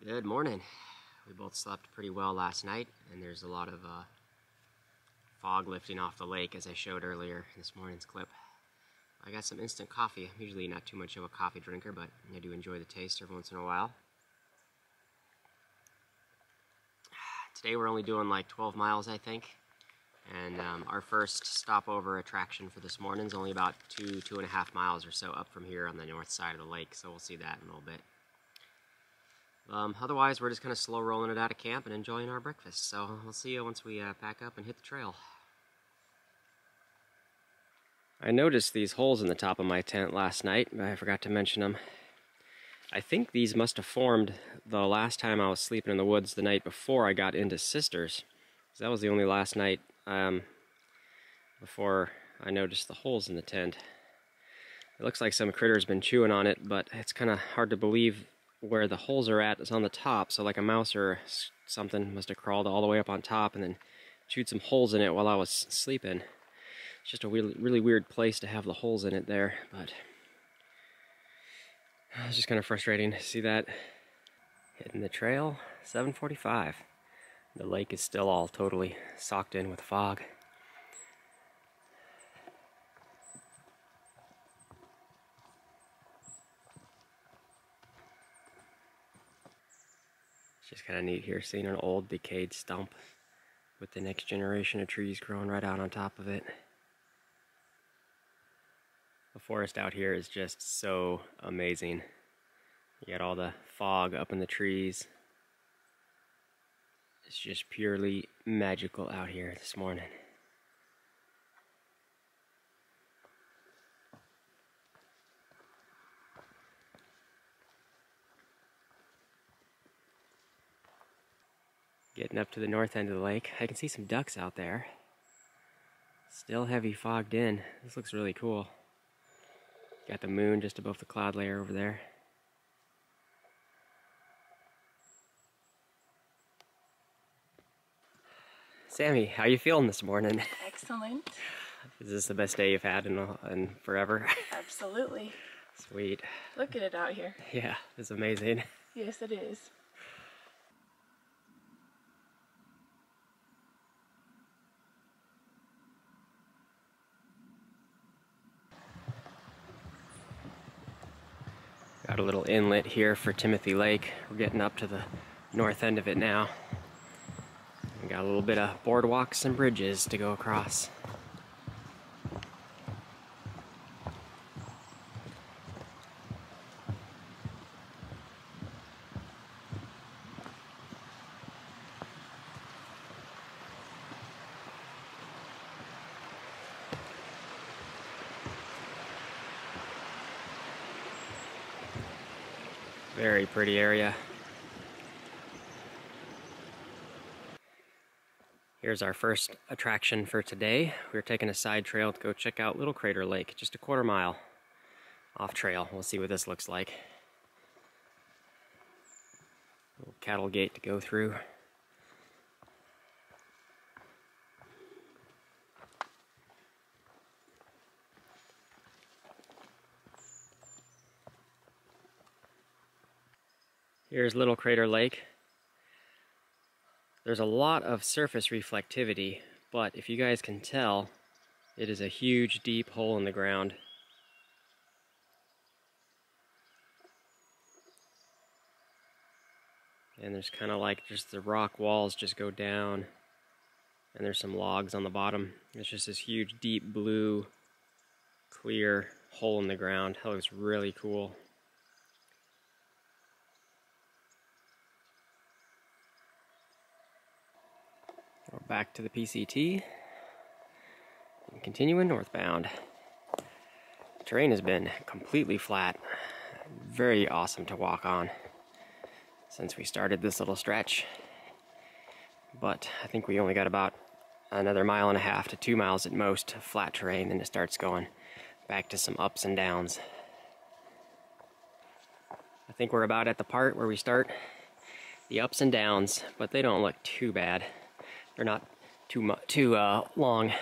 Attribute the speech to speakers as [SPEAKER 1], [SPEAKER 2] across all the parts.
[SPEAKER 1] Good morning. We both slept pretty well last night, and there's a lot of fog lifting off the lake, as I showed earlier in this morning's clip. I got some instant coffee. I'm usually not too much of a coffee drinker, but I do enjoy the taste every once in a while. Today we're only doing like 12 miles, I think, and our first stopover attraction for this morning is only about 2.5 miles or so up from here on the north side of the lake, so we'll see that in a little bit. Otherwise, we're just kind of slow rolling it out of camp and enjoying our breakfast. So we'll see you once we pack up and hit the trail. I noticed these holes in the top of my tent last night, but I forgot to mention them. I think these must have formed the last time I was sleeping in the woods the night before I got into Sisters. That was the only last night before I noticed the holes in the tent. It looks like some critter's been chewing on it, but it's kind of hard to believe where the holes are at is on the top, so like a mouse or something must have crawled all the way up on top and then chewed some holes in it while I was sleeping. It's just a really weird place to have the holes in it there, but it's just kind of frustrating to see that. Hitting the trail, 7:45. The lake is still all totally socked in with fog. Just kind of neat here, seeing an old decayed stump with the next generation of trees growing right out on top of it. The forest out here is just so amazing. You got all the fog up in the trees. It's just purely magical out here this morning. Getting up to the north end of the lake, I can see some ducks out there. Still heavy fogged in. This looks really cool. Got the moon just above the cloud layer over there. Sammy, how you feeling this morning?
[SPEAKER 2] Excellent.
[SPEAKER 1] Is this the best day you've had in forever?
[SPEAKER 2] Absolutely.
[SPEAKER 1] Sweet.
[SPEAKER 2] Look at it out here.
[SPEAKER 1] Yeah, it's amazing.
[SPEAKER 2] Yes, it is.
[SPEAKER 1] Got a little inlet here for Timothy Lake. We're getting up to the north end of it now. We got a little bit of boardwalks and bridges to go across. Very pretty area. Here's our first attraction for today. We're taking a side trail to go check out Little Crater Lake, just a 1/4 mile off trail. We'll see what this looks like. Little cattle gate to go through. Here's Little Crater Lake. There's a lot of surface reflectivity, but if you guys can tell, it is a huge, deep hole in the ground. And there's kind of like just the rock walls just go down, and there's some logs on the bottom. It's just this huge, deep blue, clear hole in the ground. That looks really cool. We're back to the PCT and continuing northbound. The terrain has been completely flat. Very awesome to walk on since we started this little stretch. But I think we only got about another 1.5 to 2 miles at most of flat terrain, then it starts going back to some ups and downs. I think we're about at the part where we start the ups and downs, but they don't look too bad. They're not too long,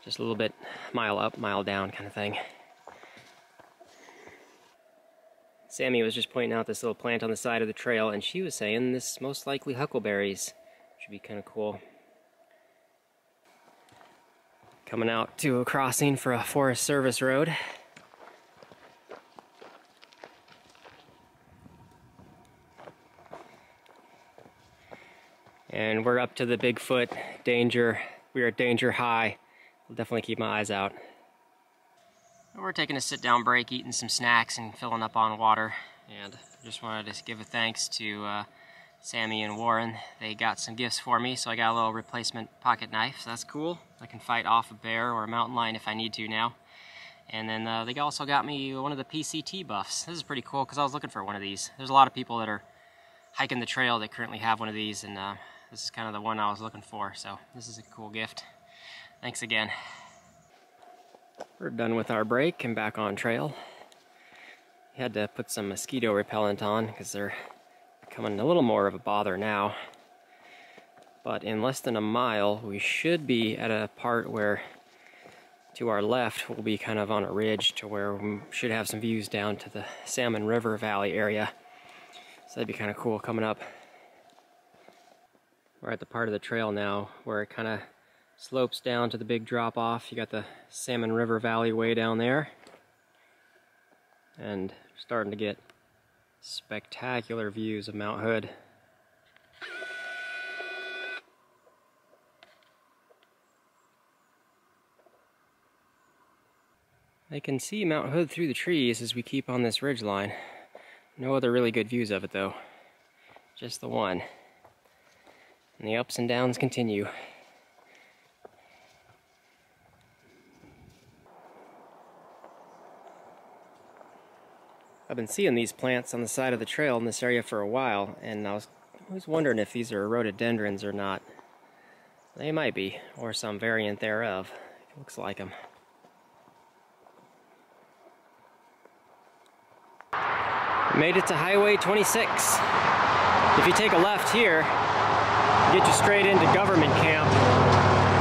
[SPEAKER 1] just a little bit mile up, mile down kind of thing. Sammy was just pointing out this little plant on the side of the trail, and she was saying this most likely huckleberries. Should be kind of cool. Coming out to a crossing for a Forest Service road. And we're up to the Bigfoot danger. We are at danger high. I'll definitely keep my eyes out. We're taking a sit-down break, eating some snacks and filling up on water. And just wanted to give a thanks to Sammy and Warren. They got some gifts for me, so I got a little replacement pocket knife, so that's cool. I can fight off a bear or a mountain lion if I need to now. And then they also got me one of the Pct Buffs. This is pretty cool because I was looking for one of these. There's a lot of people that are hiking the trail that currently have one of these, and this is kind of the one I was looking for, so this is a cool gift. Thanks again. We're done with our break and back on trail. Had to put some mosquito repellent on because they're becoming a little more of a bother now. But in less than a mile, we should be at a part where to our left we'll be kind of on a ridge to where we should have some views down to the Salmon River Valley area. So that'd be kind of cool coming up. We're at the part of the trail now where it kind of slopes down to the big drop off. You got the Salmon River Valley way down there. And starting to get spectacular views of Mount Hood. I can see Mount Hood through the trees as we keep on this ridge line. No other really good views of it though. Just the one. And the ups and downs continue. I've been seeing these plants on the side of the trail in this area for a while, and I was always wondering if these are rhododendrons or not. They might be, or some variant thereof. It looks like them. We made it to Highway 26. If you take a left here, it gets you straight into Government Camp,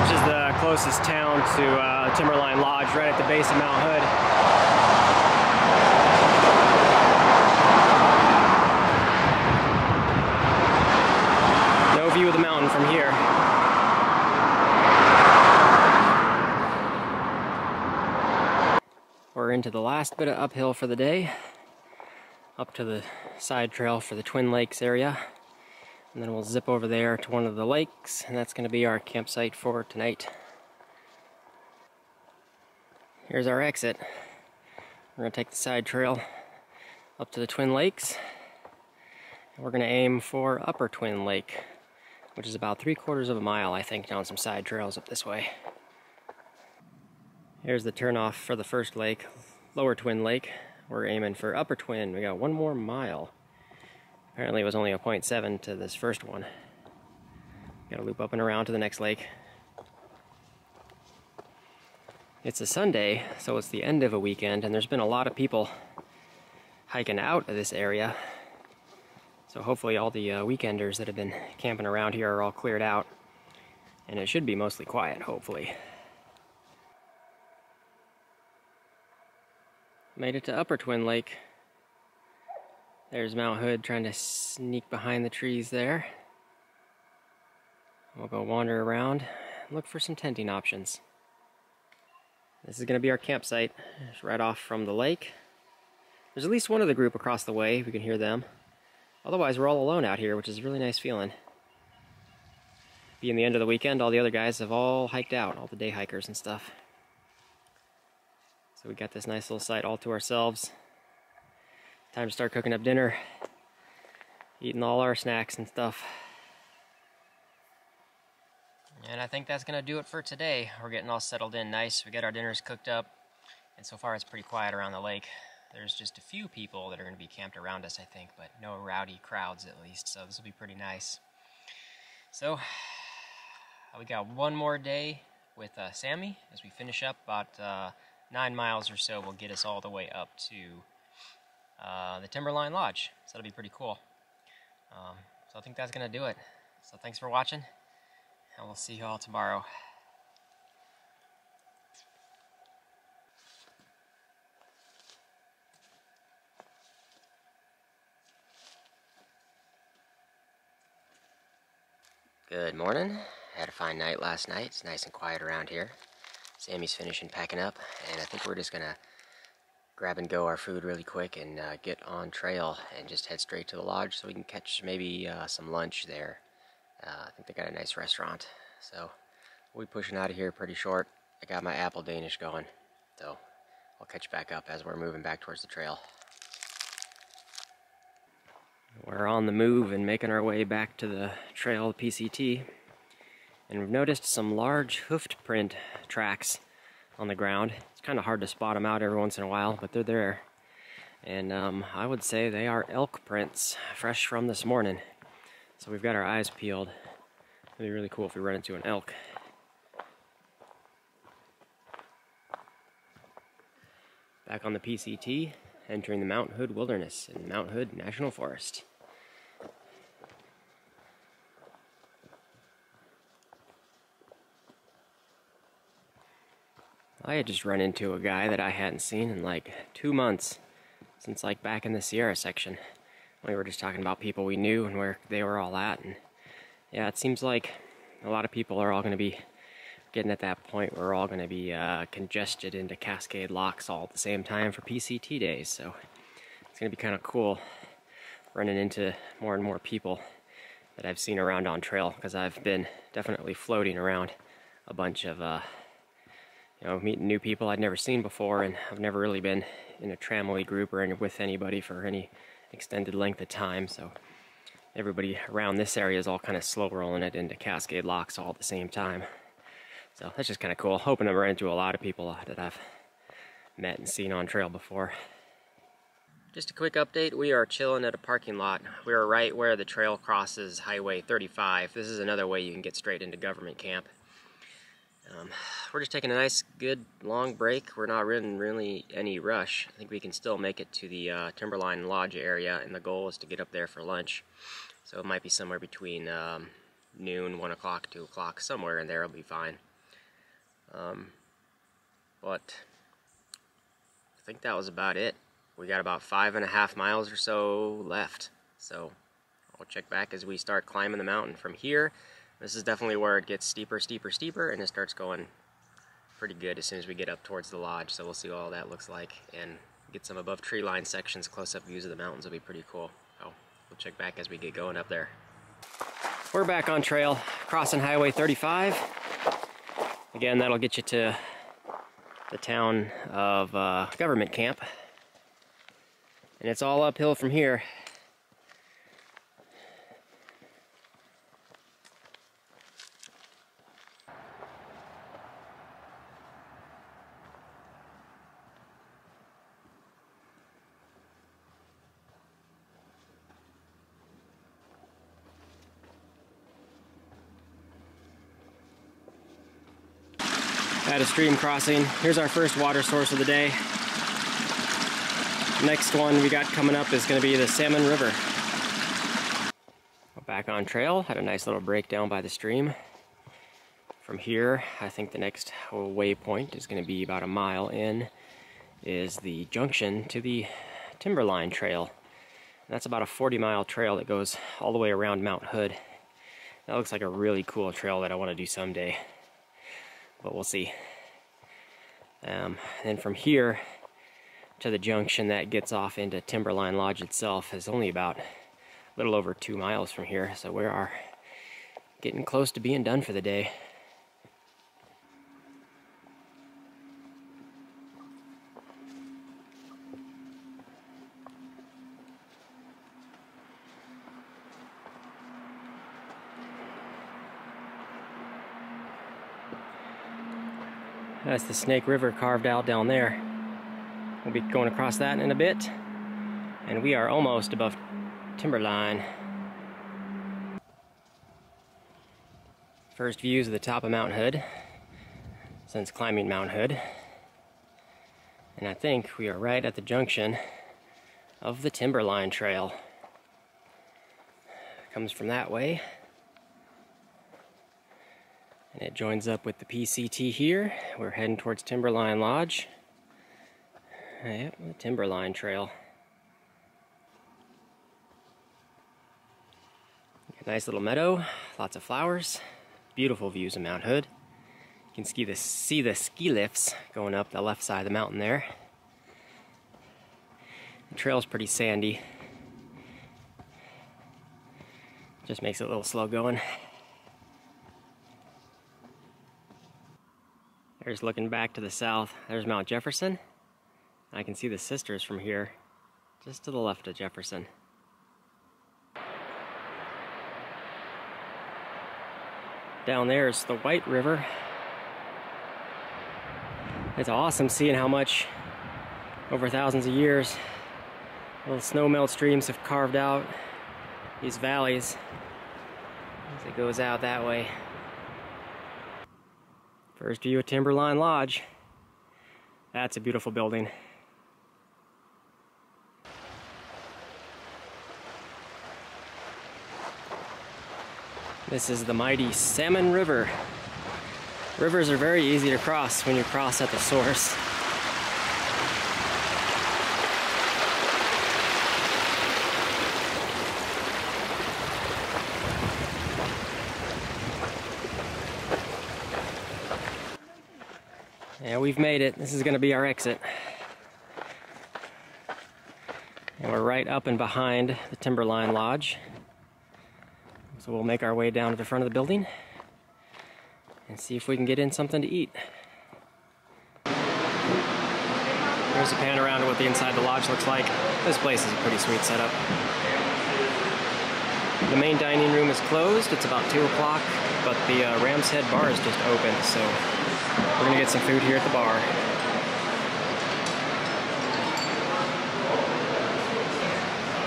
[SPEAKER 1] which is the closest town to Timberline Lodge, right at the base of Mount Hood. View of the mountain from here. We're into the last bit of uphill for the day, up to the side trail for the Twin Lakes area, and then we'll zip over there to one of the lakes, and that's going to be our campsite for tonight. Here's our exit. We're going to take the side trail up to the Twin Lakes, and we're going to aim for Upper Twin Lake, which is about 3/4 of a mile, I think, down some side trails up this way. Here's the turnoff for the first lake, Lower Twin Lake. We're aiming for Upper Twin. We got 1 more mile. Apparently it was only a 0.7 to this first one. Gotta loop up and around to the next lake. It's a Sunday, so it's the end of a weekend, and there's been a lot of people hiking out of this area. So hopefully all the weekenders that have been camping around here are all cleared out. And it should be mostly quiet, hopefully. Made it to Upper Twin Lake. There's Mount Hood trying to sneak behind the trees there. We'll go wander around and look for some tenting options. This is going to be our campsite. It's right off from the lake. There's at least one of the group across the way. We can hear them. Otherwise, we're all alone out here, which is a really nice feeling. Being the end of the weekend, all the other guys have all hiked out, all the day hikers and stuff. So we got this nice little site all to ourselves. Time to start cooking up dinner, eating all our snacks and stuff. And I think that's going to do it for today. We're getting all settled in nice. We got our dinners cooked up, and so far it's pretty quiet around the lake. There's just a few people that are going to be camped around us, I think, but no rowdy crowds at least, so this will be pretty nice. So, we got one more day with Sammy as we finish up. About 9 miles or so will get us all the way up to the Timberline Lodge, so that'll be pretty cool. So I think that's going to do it. So thanks for watching, and we'll see you all tomorrow. Good morning. Had a fine night last night. It's nice and quiet around here. Sammy's finishing packing up, and I think we're just gonna grab and go our food really quick and get on trail and just head straight to the lodge so we can catch maybe some lunch there. I think they got a nice restaurant, so we'll be pushing out of here pretty short. I got my apple Danish going, so I'll catch back up as we're moving back towards the trail. We're on the move and making our way back to the trail PCT, and we've noticed some large hoofed print tracks on the ground. It's kind of hard to spot them out every once in a while, but they're there. And I would say they are elk prints, fresh from this morning. So we've got our eyes peeled. It'd be really cool if we run into an elk. Back on the PCT, entering the Mount Hood Wilderness in Mount Hood National Forest. I had just run into a guy that I hadn't seen in like 2 months, since like back in the Sierra section. We were just talking about people we knew and where they were all at, and yeah, it seems like a lot of people are all going to be getting at that point where we're all going to be congested into Cascade Locks all at the same time for PCT days, so it's going to be kind of cool running into more and more people that I've seen around on trail, because I've been definitely floating around a bunch of meeting new people I'd never seen before, and I've never really been in a tramway group or with anybody for any extended length of time, so everybody around this area is all kind of slow rolling it into Cascade Locks all at the same time. So that's just kind of cool. Hoping to run into a lot of people that I've met and seen on trail before. Just a quick update, we are chilling at a parking lot. We are right where the trail crosses Highway 35. This is another way you can get straight into government camp. We're just taking a nice, good, long break. We're not in really any rush. I think we can still make it to the Timberline Lodge area, and the goal is to get up there for lunch. So it might be somewhere between noon, 1 o'clock, 2 o'clock, somewhere in there will be fine. But I think that was about it. We got about 5.5 miles or so left. So I'll check back as we start climbing the mountain from here. This is definitely where it gets steeper, steeper, steeper, and it starts going pretty good as soon as we get up towards the lodge. So we'll see what all that looks like, and get some above tree line sections, close-up views of the mountains will be pretty cool. So we'll check back as we get going up there. We're back on trail, crossing Highway 35. Again, that'll get you to the town of government camp, and it's all uphill from here. At a stream crossing. Here's our first water source of the day. Next one we got coming up is going to be the Salmon River. We're back on trail, had a nice little break down by the stream. From here, I think the next waypoint is going to be about a mile in, is the junction to the Timberline Trail. And that's about a 40-mile trail that goes all the way around Mount Hood. That looks like a really cool trail that I want to do someday, but we'll see. Then from here to the junction that gets off into Timberline Lodge itself is only about a little over 2 miles from here, so we are getting close to being done for the day. That's the Snake River carved out down there. We'll be going across that in a bit, and we are almost above Timberline. First views of the top of Mount Hood since climbing Mount Hood, and I think we are right at the junction of the Timberline Trail. It comes from that way, and it joins up with the PCT here. We're heading towards Timberline Lodge. Yep, the Timberline Trail. A nice little meadow, lots of flowers, beautiful views of Mount Hood. You can see the ski lifts going up the left side of the mountain there. The trail's pretty sandy. Just makes it a little slow going. There's looking back to the south. There's Mount Jefferson. I can see the sisters from here, just to the left of Jefferson. Down there is the White River. It's awesome seeing how much, over thousands of years, little snow melt streams have carved out these valleys as it goes out that way. First view of Timberline Lodge. That's a beautiful building. This is the mighty Salmon River. Rivers are very easy to cross when you cross at the source. Yeah, we've made it. This is going to be our exit. And we're right up and behind the Timberline Lodge. So we'll make our way down to the front of the building and see if we can get in something to eat. Here's a pan around to what the inside of the lodge looks like. This place is a pretty sweet setup. The main dining room is closed. It's about 2 o'clock, but the Ram's Head bar is just open, so we're gonna get some food here at the bar.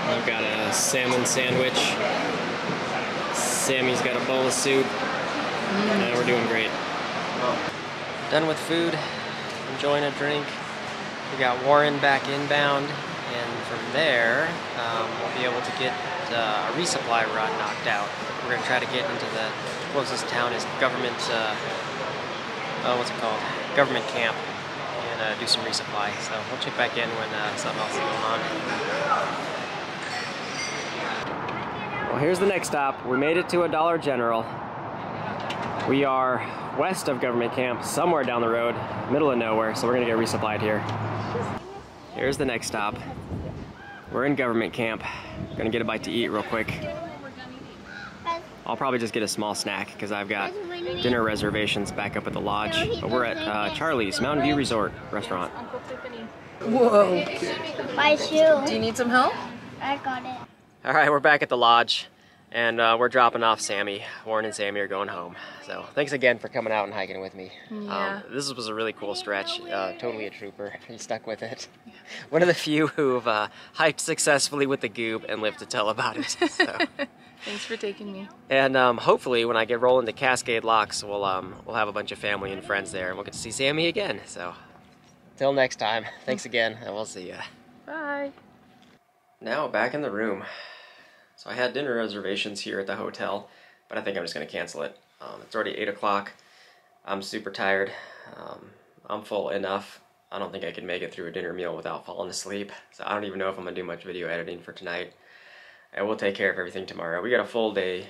[SPEAKER 1] I've got a salmon sandwich. Sammy's got a bowl of soup. And we're doing great. Done with food, enjoying a drink. We got Warren back inbound, and from there, we'll be able to get a resupply run knocked out. We're gonna try to get into the closest town is government, what's it called? Government camp, and do some resupply. So we'll check back in when something else is going on. Well, here's the next stop. We made it to a Dollar General. We are west of government camp, somewhere down the road, middle of nowhere, so we're gonna get resupplied here. Here's the next stop. We're in government camp. Gonna get a bite to eat real quick. I'll probably just get a small snack because I've got dinner reservations back up at the lodge. But we're at Charlie's Mountain View Resort restaurant.
[SPEAKER 3] Whoa.
[SPEAKER 2] My shoe.
[SPEAKER 3] Do you need some help?
[SPEAKER 2] I got it.
[SPEAKER 1] All right, we're back at the lodge, and we're dropping off Sammy. Warren and Sammy are going home. So thanks again for coming out and hiking with me.
[SPEAKER 3] Yeah.
[SPEAKER 1] This was a really cool stretch. Totally a trooper. He stuck with it. One of the few who've hiked successfully with the goob and lived to tell about it. So.
[SPEAKER 3] Thanks for taking me.
[SPEAKER 1] And hopefully when I get rolling to Cascade Locks, we'll have a bunch of family and friends there, and we'll get to see Sammy again. So till next time, thanks again, and we'll see ya.
[SPEAKER 3] Bye.
[SPEAKER 1] Now back in the room. So I had dinner reservations here at the hotel, but I think I'm just going to cancel it. It's already 8 o'clock. I'm super tired. I'm full enough. I don't think I can make it through a dinner meal without falling asleep. So I don't even know if I'm going to do much video editing for tonight. And we'll take care of everything tomorrow. We got a full day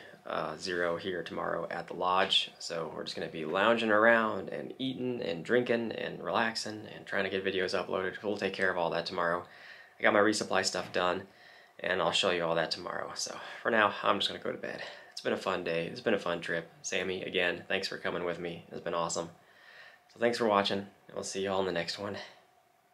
[SPEAKER 1] 0 here tomorrow at the lodge. So we're just going to be lounging around and eating and drinking and relaxing and trying to get videos uploaded. We'll take care of all that tomorrow. I got my resupply stuff done, and I'll show you all that tomorrow. So for now, I'm just going to go to bed. It's been a fun day. It's been a fun trip. Sammy, again, thanks for coming with me. It's been awesome. So thanks for watching, and we'll see you all in the next one.